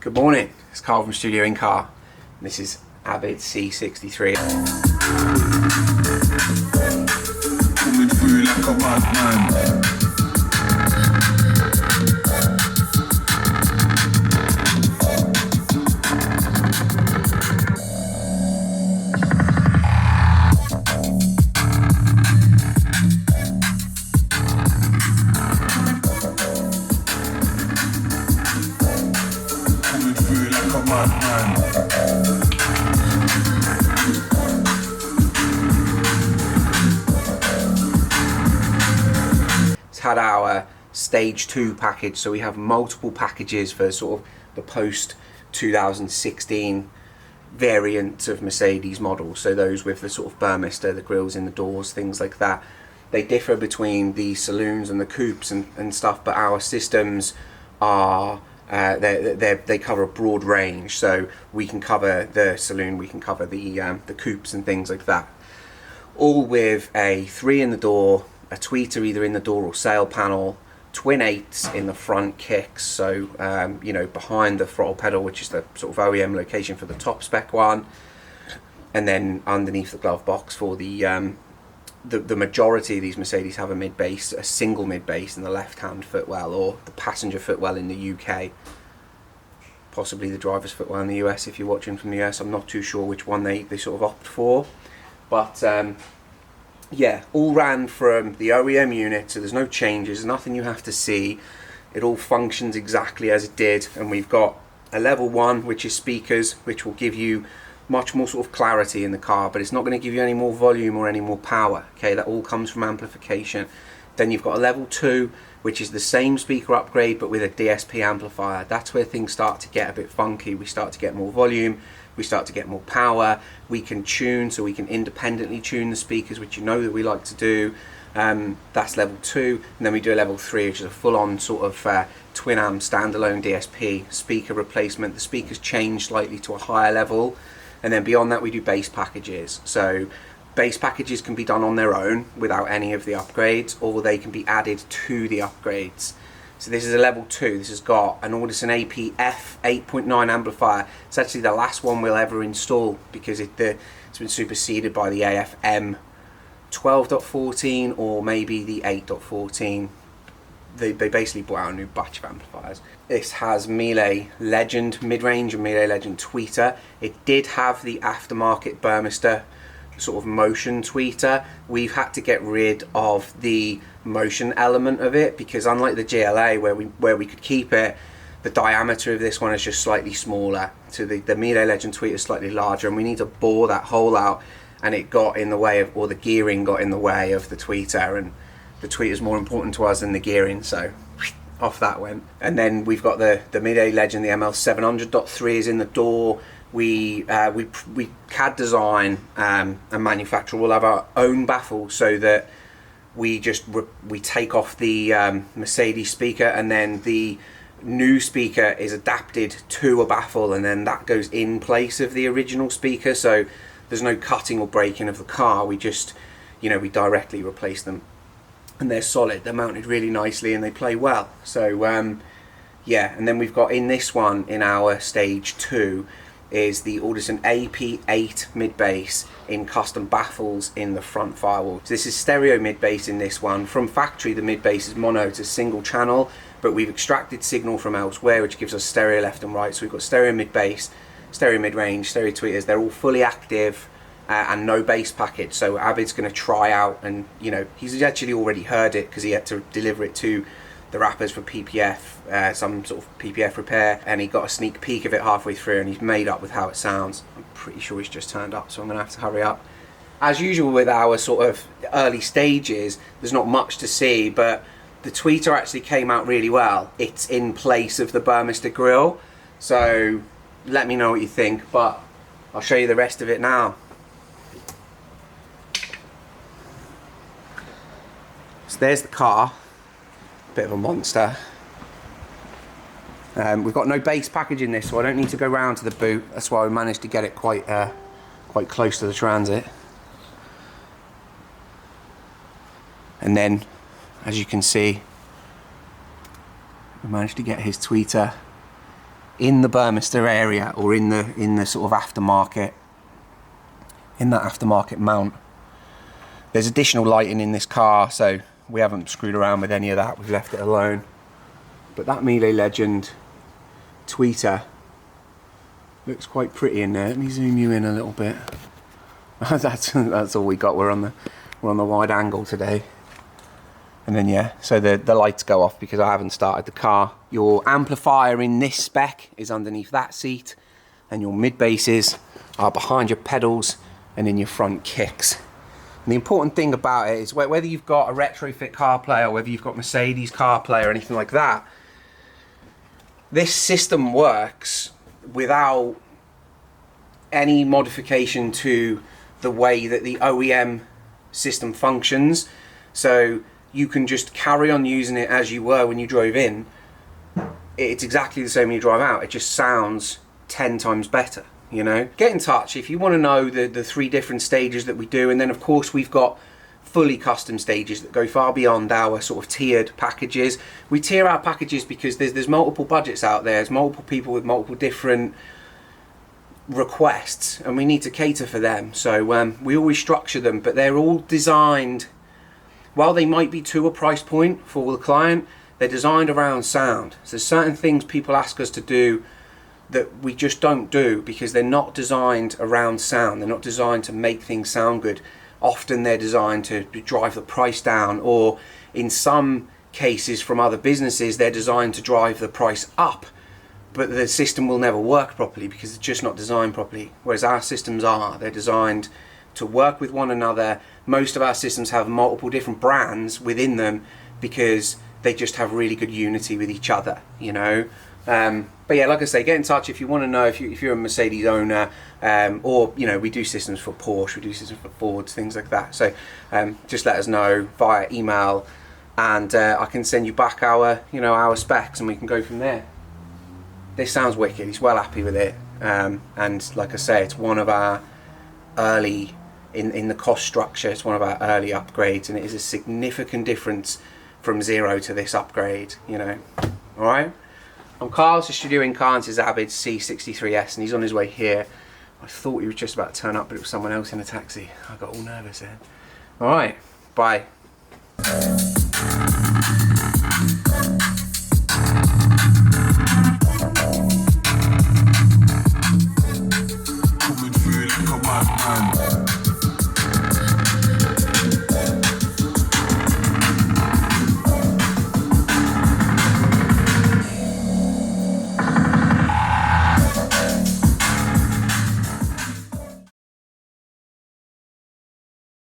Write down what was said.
Good morning, it's Carl from Studio In Car, and this is Avid C63. Coming through like a madman. It's had our stage 2 package, so we have multiple packages for sort of the post 2016 variant of Mercedes models. So those with the sort of Burmester, the grills in the doors, things like that. They differ between the saloons and the coupes and stuff, but our systems are they cover a broad range. So we can cover the saloon, we can cover the coupes and things like that. All with a 3 in the door, a tweeter either in the door or sail panel, twin 8s in the front kicks, so you know, behind the throttle pedal, which is the sort of OEM location for the top spec one, and then underneath the glove box for the majority of these Mercedes have a mid bass, a single mid bass in the left hand footwell, or the passenger footwell in the UK, possibly the driver's footwell in the US if you're watching from the US. I'm not too sure which one they sort of opt for, but yeah, all ran from the OEM unit, so there's no changes, nothing you have to see. It all functions exactly as it did, and we've got a level 1, which is speakers, which will give you much more sort of clarity in the car, but it's not going to give you any more volume or any more power. Okay, that all comes from amplification. Then you've got a level 2, which is the same speaker upgrade but with a DSP amplifier. That's where things start to get a bit funky. We start to get more volume, we start to get more power, we can tune, so we can independently tune the speakers, which you know that we like to do. That's level 2, and then we do a level 3, which is a full-on sort of twin amp standalone DSP speaker replacement. The speakers change slightly to a higher level, and then beyond that we do bass packages. So bass packages can be done on their own without any of the upgrades, or they can be added to the upgrades. So this is a level 2. This has got an Audison APF 8.9 amplifier. It's actually the last one we'll ever install because it's been superseded by the AFM 12.14 or maybe the 8.14. They basically brought out a new batch of amplifiers. This has Miele Legend mid-range and Miele Legend tweeter. It did have the aftermarket Burmester sort of motion tweeter. We've had to get rid of the motion element of it because unlike the GLA where we could keep it, the diameter of this one is just slightly smaller. So the Miele Legend tweeter is slightly larger, and we need to bore that hole out, and it got in the way of, or the gearing got in the way of the tweeter, and the tweeter is more important to us than the gearing, so off that went. And then we've got the Miele Legend, the ML 700.3 is in the door. We CAD design and manufacture all of our own baffles, so that we take off the Mercedes speaker, and then the new speaker is adapted to a baffle, and then that goes in place of the original speaker. So there's no cutting or breaking of the car. We just, you know, we directly replace them, and they're solid. They're mounted really nicely, and they play well. So yeah, and then we've got in this one, in our stage 2, is the Audison AP8 mid-bass in custom baffles in the front firewall. So this is stereo mid-bass in this one. From factory, the mid-bass is mono, it's a single channel, but we've extracted signal from elsewhere, which gives us stereo left and right. So we've got stereo mid-bass, stereo mid-range, stereo tweeters. They're all fully active and no bass package. So Avid's going to try out, and you know, he's actually already heard it because he had to deliver it to the rappers for PPF, some sort of PPF repair, and he got a sneak peek of it halfway through, and he's made up with how it sounds. I'm pretty sure he's just turned up, so I'm gonna have to hurry up. As usual with our sort of early stages, there's not much to see, but the tweeter actually came out really well. It's in place of the Burmester grill, so let me know what you think, but I'll show you the rest of it now. So there's the car. Bit of a monster. We've got no bass package in this, so I don't need to go round to the boot. That's why we managed to get it quite close to the Transit. And then, as you can see, we managed to get his tweeter in the Burmester area, or in the sort of aftermarket, in that aftermarket mount. There's additional lighting in this car, so we haven't screwed around with any of that, we've left it alone. But that Miele Legend tweeter looks quite pretty in there. Let me zoom you in a little bit. that's all we got. We're on the wide angle today. And then yeah, so the lights go off because I haven't started the car. Your amplifier in this spec is underneath that seat, and your mid basses are behind your pedals and in your front kicks. And the important thing about it is whether you've got a retrofit CarPlay or whether you've got Mercedes CarPlay or anything like that, this system works without any modification to the way that the OEM system functions. So you can just carry on using it as you were when you drove in. It's exactly the same when you drive out. It just sounds 10 times better, you know. Get in touch if you want to know the 3 different stages that we do, and then of course we've got fully custom stages that go far beyond our sort of tiered packages. We tier our packages because there's multiple budgets out there, there's multiple people with multiple different requests, and we need to cater for them. So we always structure them, but they're all designed, while they might be to a price point for the client, they're designed around sound. So there's certain things people ask us to do that we just don't do because they're not designed around sound. They're not designed to make things sound good. Often they're designed to drive the price down, or in some cases from other businesses, they're designed to drive the price up, but the system will never work properly because it's just not designed properly. Whereas our systems are, they're designed to work with one another. Most of our systems have multiple different brands within them because they just have really good unity with each other, you know. But yeah, like I say, get in touch if you want to know if you're a Mercedes owner, or you know, we do systems for Porsche, we do systems for Fords, things like that. So just let us know via email, and I can send you back our specs, and we can go from there. This sounds wicked. He's well happy with it, and like I say, it's one of our early in the cost structure. It's one of our early upgrades, and it is a significant difference from 0 to this upgrade. You know, all right. I'm Carl's the studio in car, and this is Abid's C63S, and he's on his way here. I thought he was just about to turn up, but it was someone else in a taxi. I got all nervous then. All right, bye.